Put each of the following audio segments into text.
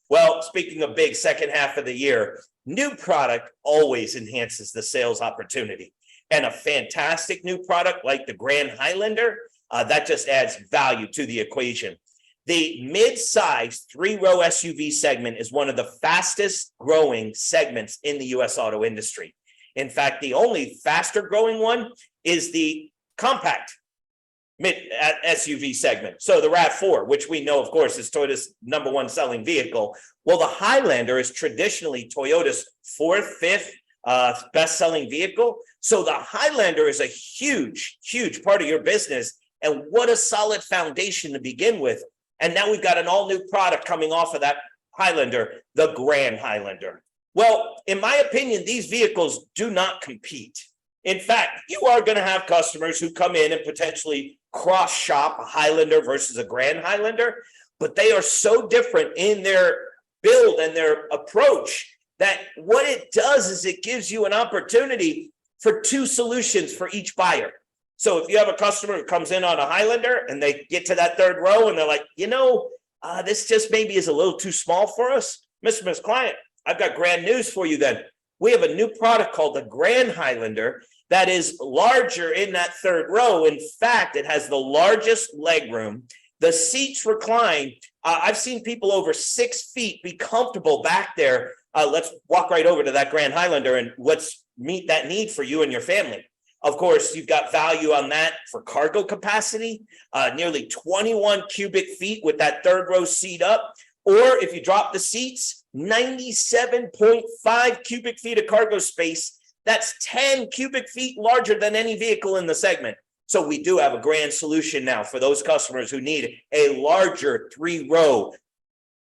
Well, speaking of big second half of the year, new product always enhances the sales opportunity. And a fantastic new product like the Grand Highlander, that just adds value to the equation. The mid-size three-row SUV segment is one of the fastest growing segments in the U.S. auto industry. In fact, the only faster growing one is the compact mid SUV segment. So the RAV4, which we know, of course, is Toyota's number one selling vehicle. Well, the Highlander is traditionally Toyota's fourth, fifth best-selling vehicle. So the Highlander is a huge, huge part of your business. And what a solid foundation to begin with. And now we've got an all-new product coming off of that Highlander, the Grand Highlander. Well, in my opinion, these vehicles do not compete. In fact, you are going to have customers who come in and potentially cross-shop a Highlander versus a Grand Highlander, but they are so different in their build and their approach that what it does is it gives you an opportunity for two solutions for each buyer. So if you have a customer who comes in on a Highlander and they get to that third row and they're like, this just maybe is a little too small for us. Miss Client, I've got grand news for you then. We have a new product called the Grand Highlander that is larger in that third row. In fact, it has the largest legroom. The seats recline. I've seen people over 6 feet be comfortable back there. Let's walk right over to that Grand Highlander and let's meet that need for you and your family. Of course, you've got value on that for cargo capacity, nearly 21 cubic feet with that third row seat up. Or if you drop the seats, 97.5 cubic feet of cargo space. That's 10 cubic feet larger than any vehicle in the segment. So we do have a grand solution now for those customers who need a larger three-row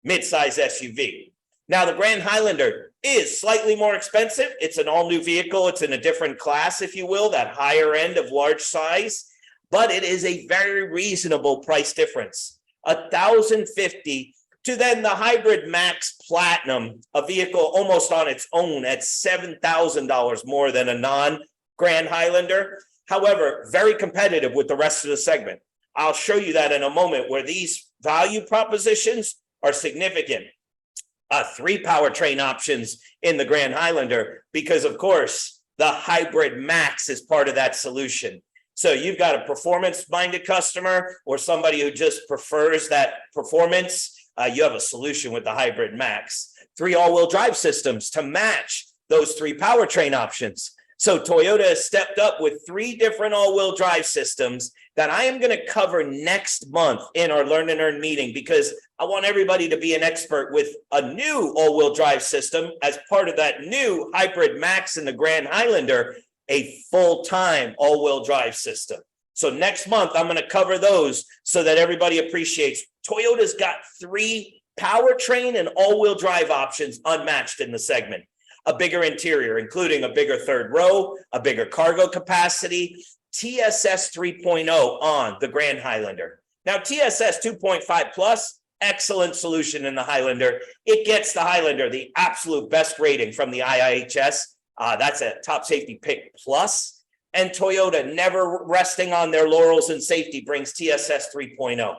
mid-size SUV. Now, the Grand Highlander is slightly more expensive. It's an all-new vehicle. It's in a different class, if you will, that higher end of large size. But it is a very reasonable price difference. $1,050 to then the Hybrid Max Platinum, a vehicle almost on its own at $7,000 more than a non-Grand Highlander. However, very competitive with the rest of the segment. I'll show you that in a moment where these value propositions are significant. 3 powertrain options in the Grand Highlander because, of course, the Hybrid Max is part of that solution. So you've got a performance-minded customer or somebody who just prefers that performance. You have a solution with the Hybrid Max. 3 all-wheel drive systems to match those 3 powertrain options. So Toyota has stepped up with 3 different all-wheel drive systems that I am going to cover next month in our Learn and Earn meeting because I want everybody to be an expert with a new all-wheel drive system as part of that new Hybrid Max and the Grand Highlander, a full-time all-wheel drive system. So next month, I'm going to cover those so that everybody appreciates Toyota's got 3 powertrain and all-wheel drive options unmatched in the segment. A bigger interior, including a bigger third row, a bigger cargo capacity, TSS 3.0 on the Grand Highlander. Now, TSS 2.5 Plus, excellent solution in the Highlander. It gets the Highlander the absolute best rating from the IIHS. That's a top safety pick plus. And Toyota, never resting on their laurels in safety, brings TSS 3.0.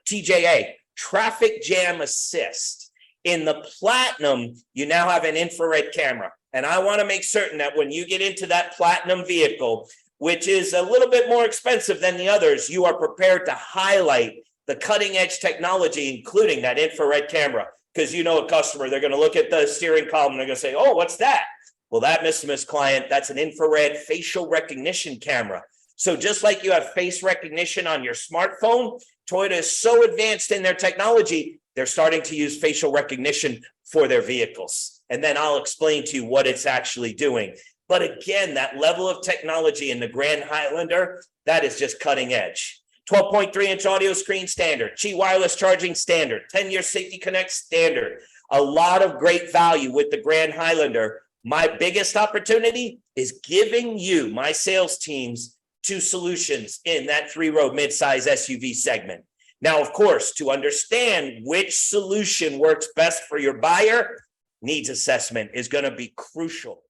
TJA, traffic jam assist. In the Platinum, you now have an infrared camera. And I want to make certain that when you get into that Platinum vehicle, which is a little bit more expensive than the others, you are prepared to highlight the cutting edge technology, including that infrared camera. Because you know a customer, they're going to look at the steering column and they're going to say, oh, what's that? Well, that, Miss Client, that's an infrared facial recognition camera. So just like you have face recognition on your smartphone, Toyota is so advanced in their technology, they're starting to use facial recognition for their vehicles. And then I'll explain to you what it's actually doing. But again, that level of technology in the Grand Highlander, that is just cutting edge. 12.3-inch audio screen standard, Qi wireless charging standard, 10-year Safety Connect standard. A lot of great value with the Grand Highlander. My biggest opportunity is giving you, my sales teams, 2 solutions in that 3-row midsize SUV segment. Now, of course, to understand which solution works best for your buyer, needs assessment is going to be crucial.